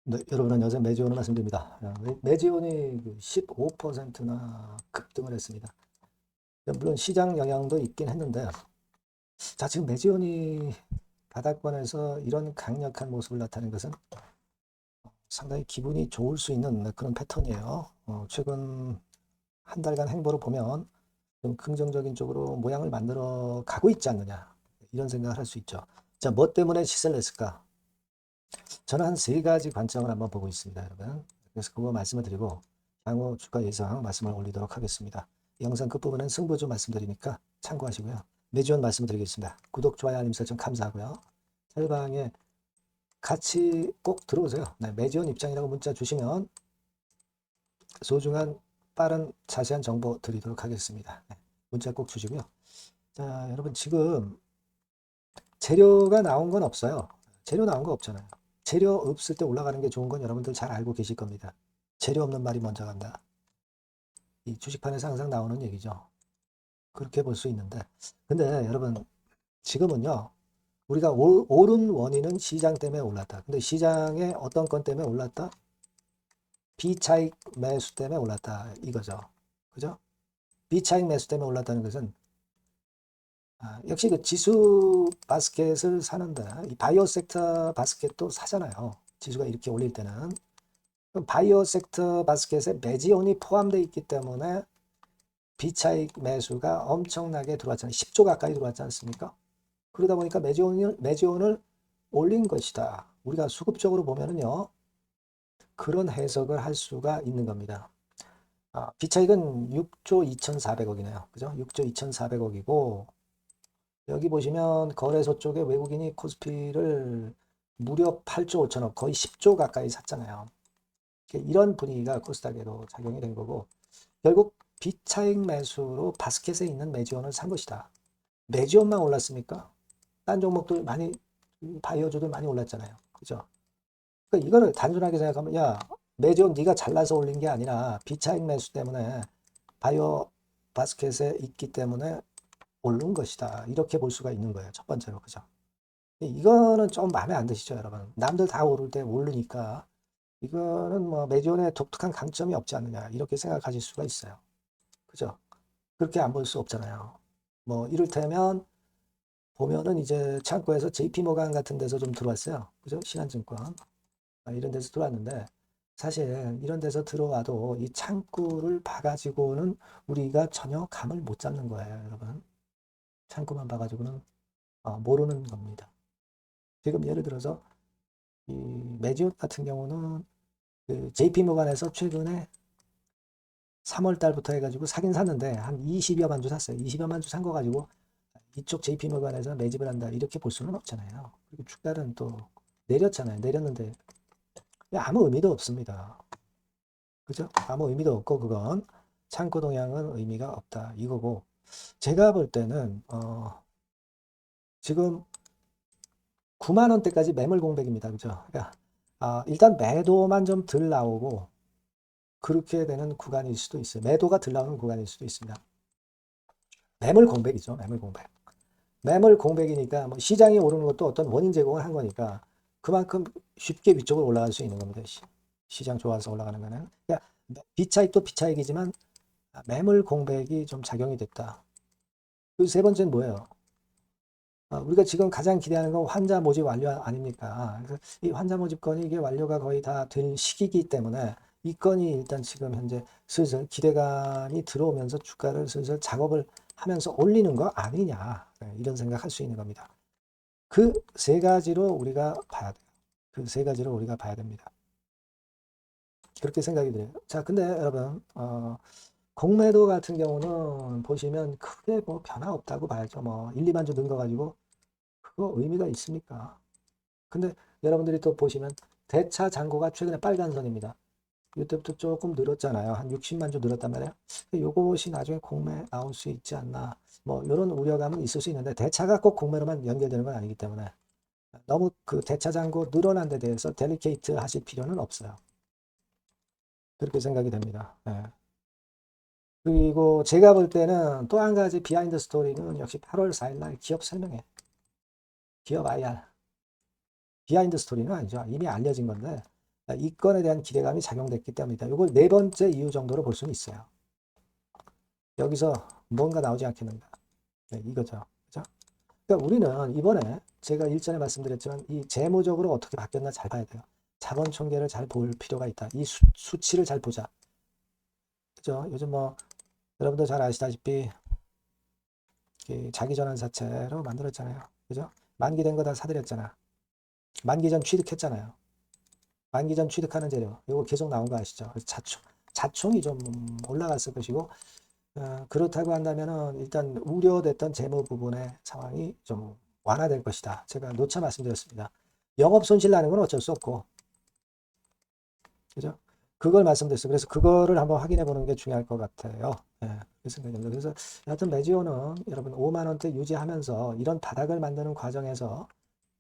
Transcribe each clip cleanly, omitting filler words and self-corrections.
네, 여러분 안녕하세요. 매지원을 말씀드립니다. 매지원이 15%나 급등을 했습니다. 물론 시장 영향도 있긴 했는데, 자, 지금 매지원이 바닥권에서 이런 강력한 모습을 나타낸 것은 상당히 기분이 좋을 수 있는 그런 패턴이에요. 최근 한 달간 행보를 보면 좀 긍정적인 쪽으로 모양을 만들어 가고 있지 않느냐. 이런 생각을 할 수 있죠. 자, 뭐 때문에 시세를 냈을까? 저는 한 세 가지 관점을 한번 보고 있습니다, 여러분. 그래서 그거 말씀을 드리고 향후 주가 예상 말씀을 올리도록 하겠습니다. 영상 끝부분은 승부주 말씀드리니까 참고하시고요. 매주원 말씀드리겠습니다. 구독, 좋아요, 알림 설정 감사하고요. 텔방에 같이 꼭 들어오세요. 네, 매지원 입장이라고 문자 주시면 소중한 빠른 자세한 정보 드리도록 하겠습니다. 네, 문자 꼭 주시고요. 자, 여러분 지금 재료가 나온 건 없어요. 재료 나온 거 없잖아요. 재료 없을 때 올라가는 게 좋은 건 여러분들 잘 알고 계실 겁니다. 재료 없는 말이 먼저 간다. 이 주식판에서 항상 나오는 얘기죠. 그렇게 볼 수 있는데. 근데 여러분, 지금은요, 우리가 오른 원인은 시장 때문에 올랐다. 근데 시장에 어떤 건 때문에 올랐다? 비차익 매수 때문에 올랐다. 이거죠. 그죠? 비차익 매수 때문에 올랐다는 것은 역시 그 지수 바스켓을 사는데 이 바이오 섹터 바스켓도 사잖아요. 지수가 이렇게 올릴 때는. 그럼 바이오 섹터 바스켓에 매지온이 포함되어 있기 때문에 비차익 매수가 엄청나게 들어왔잖아요. 10조 가까이 들어왔지 않습니까? 그러다 보니까 매지온을 올린 것이다. 우리가 수급적으로 보면은요, 그런 해석을 할 수가 있는 겁니다. 비차익은 6조 2,400억이네요. 그죠? 6조 2,400억이고, 여기 보시면 거래소 쪽에 외국인이 코스피를 무려 8조 5천억, 거의 10조 가까이 샀잖아요. 이런 분위기가 코스닥에도 작용이 된 거고, 결국 비차익 매수로 바스켓에 있는 매지원을 산 것이다. 매지원만 올랐습니까? 딴 종목들 많이, 바이오주들 많이 올랐잖아요. 그죠? 그러니까 이거를 단순하게 생각하면, 야, 매지원 네가 잘라서 올린 게 아니라 비차익 매수 때문에 바이오 바스켓에 있기 때문에 오른 것이다. 이렇게 볼 수가 있는 거예요. 첫 번째로. 그죠? 이거는 좀 마음에 안 드시죠, 여러분? 남들 다 오를 때 오르니까 이거는 뭐 매지원의 독특한 강점이 없지 않느냐. 이렇게 생각하실 수가 있어요. 그죠? 그렇게 안 볼 수 없잖아요. 뭐 이를테면 보면은 이제 창고에서 JP모간 같은 데서 좀 들어왔어요. 그죠? 신한증권. 이런 데서 들어왔는데 사실 이런 데서 들어와도 이 창구를 봐가지고는 우리가 전혀 감을 못 잡는 거예요, 여러분. 창구만 봐가지고는 모르는 겁니다. 지금 예를 들어서 이 매지옷 같은 경우는 그 JP모간에서 최근에 3월 달부터 해가지고 사긴 샀는데 한 20여만 주 샀어요. 20여만 주 산 거 가지고 이쪽 JP모간에서 매집을 한다 이렇게 볼 수는 없잖아요. 그리고 주가는 또 내렸잖아요. 내렸는데 아무 의미도 없습니다. 그죠? 아무 의미도 없고 그건 창고 동향은 의미가 없다 이거고 제가 볼 때는 지금 9만 원대까지 매물 공백입니다. 그죠? 그러니까 일단 매도만 좀 덜 나오고 그렇게 되는 구간일 수도 있어요. 매도가 덜 나오는 구간일 수도 있습니다. 매물 공백이죠. 매물 공백. 매물 공백이니까 뭐 시장이 오르는 것도 어떤 원인 제공을 한 거니까 그만큼 쉽게 위쪽으로 올라갈 수 있는 겁니다. 시장 좋아서 올라가는 거는. 그러니까 비차익도 비차익이지만 매물 공백이 좀 작용이 됐다. 그 세 번째는 뭐예요? 우리가 지금 가장 기대하는 건 환자 모집 완료 아닙니까? 그래서 이 환자 모집 건이 이게 완료가 거의 다 된 시기이기 때문에 이 건이 일단 지금 현재 슬슬 기대감이 들어오면서 주가를 슬슬 작업을 하면서 올리는 거 아니냐. 네, 이런 생각할 수 있는 겁니다. 그 세 가지로 우리가 봐야 돼요. 그 세 가지로 우리가 봐야 됩니다. 그렇게 생각이 들어요. 자, 근데 여러분, 공매도 같은 경우는 보시면 크게 뭐 변화 없다고 봐야죠. 뭐 1, 2만 주 는 거 가지고 그거 의미가 있습니까? 근데 여러분들이 또 보시면 대차 잔고가 최근에 빨간 선입니다. 이때부터 조금 늘었잖아요. 한 60만 주 늘었단 말이에요. 요것이 나중에 공매 나올 수 있지 않나. 뭐 이런 우려감은 있을 수 있는데 대차가 꼭 공매로만 연결되는 건 아니기 때문에 너무 그 대차 잔고 늘어난 데 대해서 델리케이트 하실 필요는 없어요. 그렇게 생각이 됩니다. 예. 그리고 제가 볼 때는 또 한 가지 비하인드 스토리는 역시 8월 4일 날 기업 설명회, 기업 IR. 비하인드 스토리는 아니죠. 이미 알려진 건데 이 건에 대한 기대감이 작용됐기 때문이다. 이걸 네 번째 이유 정도로 볼 수는 있어요. 여기서 뭔가 나오지 않겠는가. 네, 이거죠. 그죠? 그러니까 우리는 이번에 제가 일전에 말씀드렸지만 이 재무적으로 어떻게 바뀌었나 잘 봐야 돼요. 자본 총계를 잘 볼 필요가 있다. 이 수치를 잘 보자. 그죠? 요즘 뭐 여러분도 잘 아시다시피 자기 전환 사채로 만들었잖아요. 그죠? 만기된 거 다 사들였잖아. 만기 전 취득했잖아요. 만기 전 취득하는 재료. 이거 계속 나온 거 아시죠? 그래서 자총이 좀 올라갔을 것이고, 그렇다고 한다면은 일단 우려됐던 재무 부분의 상황이 좀 완화될 것이다. 제가 노차 말씀드렸습니다. 영업 손실 나는 건 어쩔 수 없고, 그죠? 그걸 말씀드렸어요. 그래서 그거를 한번 확인해 보는 게 중요할 것 같아요. 예, 그 생각입니다. 그래서 여하튼 매지오는 여러분 5만 원대 유지하면서 이런 바닥을 만드는 과정에서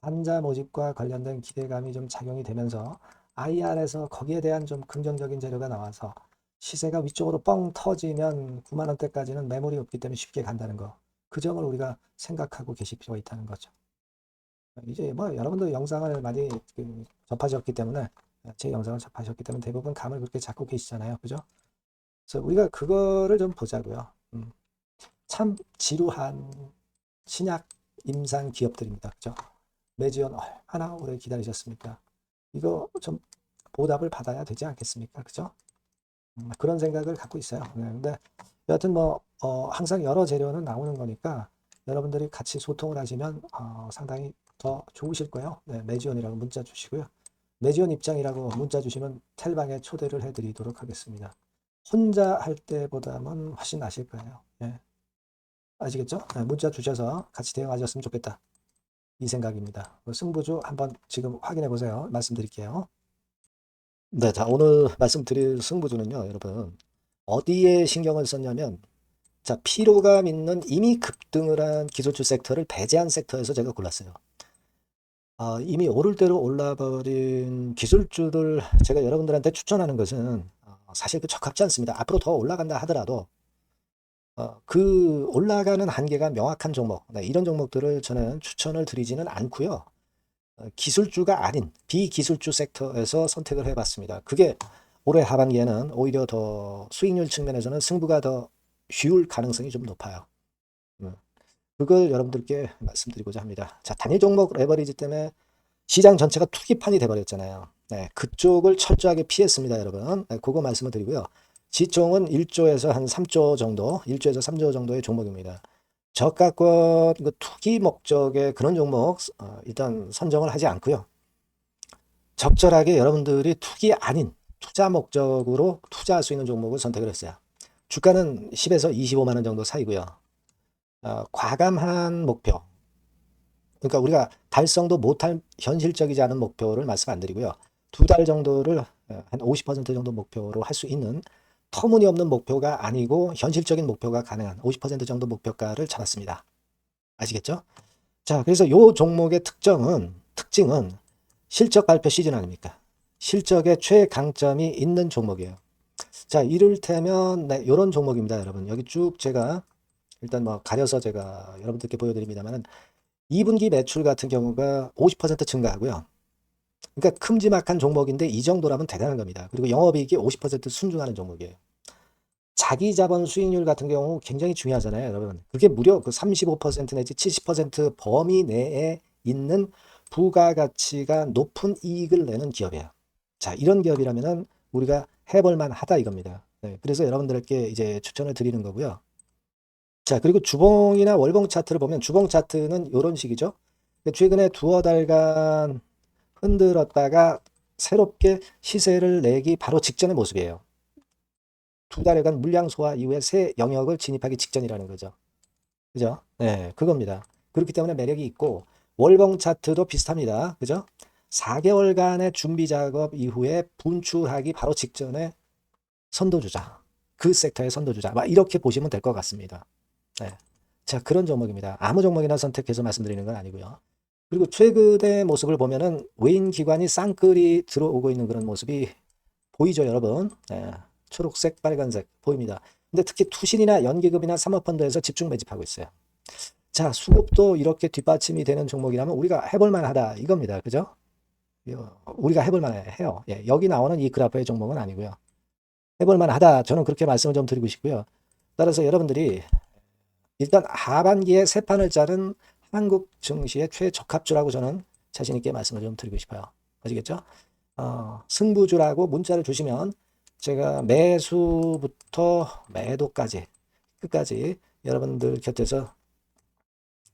환자 모집과 관련된 기대감이 좀 작용이 되면서 IR에서 거기에 대한 좀 긍정적인 재료가 나와서 시세가 위쪽으로 뻥 터지면 9만 원대까지는 매물이 없기 때문에 쉽게 간다는 거. 그 점을 우리가 생각하고 계실 필요가 있다는 거죠. 이제 뭐 여러분도 영상을 많이 접하셨기 때문에 제 영상을 접하셨기 때문에 대부분 감을 그렇게 잡고 계시잖아요. 그죠? 그래서 우리가 그거를 좀 보자고요. 참 지루한 신약 임상 기업들입니다. 그죠? 매지원 얼마나 오래 기다리셨습니까? 이거 좀 보답을 받아야 되지 않겠습니까? 그죠? 그런 생각을 갖고 있어요. 네, 근데 여하튼 뭐 항상 여러 재료는 나오는 거니까 여러분들이 같이 소통을 하시면 상당히 더 좋으실 거예요. 네, 매지원이라고 문자 주시고요. 매지원 입장이라고 문자 주시면 텔방에 초대를 해드리도록 하겠습니다. 혼자 할 때보다는 훨씬 나실 거예요. 네. 아시겠죠? 네, 문자 주셔서 같이 대응하셨으면 좋겠다. 이 생각입니다. 승부주 한번 지금 확인해 보세요. 말씀드릴게요. 네, 자, 오늘 말씀드릴 승부주는요, 여러분. 어디에 신경을 썼냐면, 자, 피로감 있는 이미 급등을 한 기술주 섹터를 배제한 섹터에서 제가 골랐어요. 이미 오를 대로 올라버린 기술주를 제가 여러분들한테 추천하는 것은 사실 그 적합지 않습니다. 앞으로 더 올라간다 하더라도 그 올라가는 한계가 명확한 종목, 네, 이런 종목들을 저는 추천을 드리지는 않고요. 기술주가 아닌 비기술주 섹터에서 선택을 해봤습니다. 그게 올해 하반기에는 오히려 더 수익률 측면에서는 승부가 더 쉬울 가능성이 좀 높아요. 그걸 여러분들께 말씀드리고자 합니다. 자, 단위 종목 레버리지 때문에 시장 전체가 투기판이 돼버렸잖아요. 네, 그쪽을 철저하게 피했습니다, 여러분. 네, 그거 말씀을 드리고요. 지총은 1조에서 한 3조 정도, 1조에서 3조 정도의 종목입니다. 저가권 투기 목적의 그런 종목 일단 선정을 하지 않고요. 적절하게 여러분들이 투기 아닌 투자 목적으로 투자할 수 있는 종목을 선택을 했어요. 주가는 10에서 25만 원 정도 사이고요. 과감한 목표, 그러니까 우리가 달성도 못할 현실적이지 않은 목표를 말씀 안 드리고요. 2달 정도를 한 50% 정도 목표로 할 수 있는 터무니없는 목표가 아니고 현실적인 목표가 가능한 50% 정도 목표가를 잡았습니다. 아시겠죠? 자, 그래서 요 종목의 특징은 실적 발표 시즌 아닙니까? 실적의 최강점이 있는 종목이에요. 자, 이를테면 네, 이런 종목입니다, 여러분. 여기 쭉 제가 일단 뭐 가려서 제가 여러분들께 보여드립니다만 2분기 매출 같은 경우가 50% 증가하고요. 그러니까 큼지막한 종목인데 이 정도라면 대단한 겁니다. 그리고 영업이익이 50% 순증하는 종목이에요. 자기 자본 수익률 같은 경우 굉장히 중요하잖아요, 여러분. 그게 무려 그 35% 내지 70% 범위 내에 있는 부가가치가 높은 이익을 내는 기업이에요. 자, 이런 기업이라면은 우리가 해볼 만하다 이겁니다. 네, 그래서 여러분들께 이제 추천을 드리는 거고요. 자, 그리고 주봉이나 월봉 차트를 보면 주봉 차트는 이런 식이죠. 최근에 두어 달간 흔들었다가 새롭게 시세를 내기 바로 직전의 모습이에요. 2달간 물량 소화 이후에 새 영역을 진입하기 직전이라는 거죠. 그죠? 네, 그겁니다. 그렇기 때문에 매력이 있고 월봉 차트도 비슷합니다. 그죠? 4개월간의 준비 작업 이후에 분출하기 바로 직전에 선도주자. 그 섹터의 선도주자. 막 이렇게 보시면 될 것 같습니다. 네. 자, 그런 종목입니다. 아무 종목이나 선택해서 말씀드리는 건 아니고요. 그리고 최근의 모습을 보면은 외인 기관이 쌍끌이 들어오고 있는 그런 모습이 보이죠, 여러분? 네. 초록색, 빨간색 보입니다. 근데 특히 투신이나 연기금이나 사모펀드에서 집중 매집하고 있어요. 자, 수급도 이렇게 뒷받침이 되는 종목이라면 우리가 해볼 만하다 이겁니다. 그죠? 우리가 해볼 만해요. 예, 여기 나오는 이 그래프의 종목은 아니고요. 해볼 만하다. 저는 그렇게 말씀을 좀 드리고 싶고요. 따라서 여러분들이 일단 하반기에 세 판을 자른 한국 증시의 최적합주라고 저는 자신 있게 말씀을 좀 드리고 싶어요. 아시겠죠? 승부주라고 문자를 주시면 제가 매수부터 매도까지 끝까지 여러분들 곁에서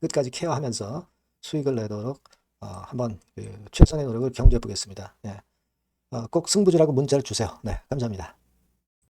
끝까지 케어하면서 수익을 내도록 한번 최선의 노력을 경주해 보겠습니다. 꼭 승부주라고 문자를 주세요. 네, 감사합니다.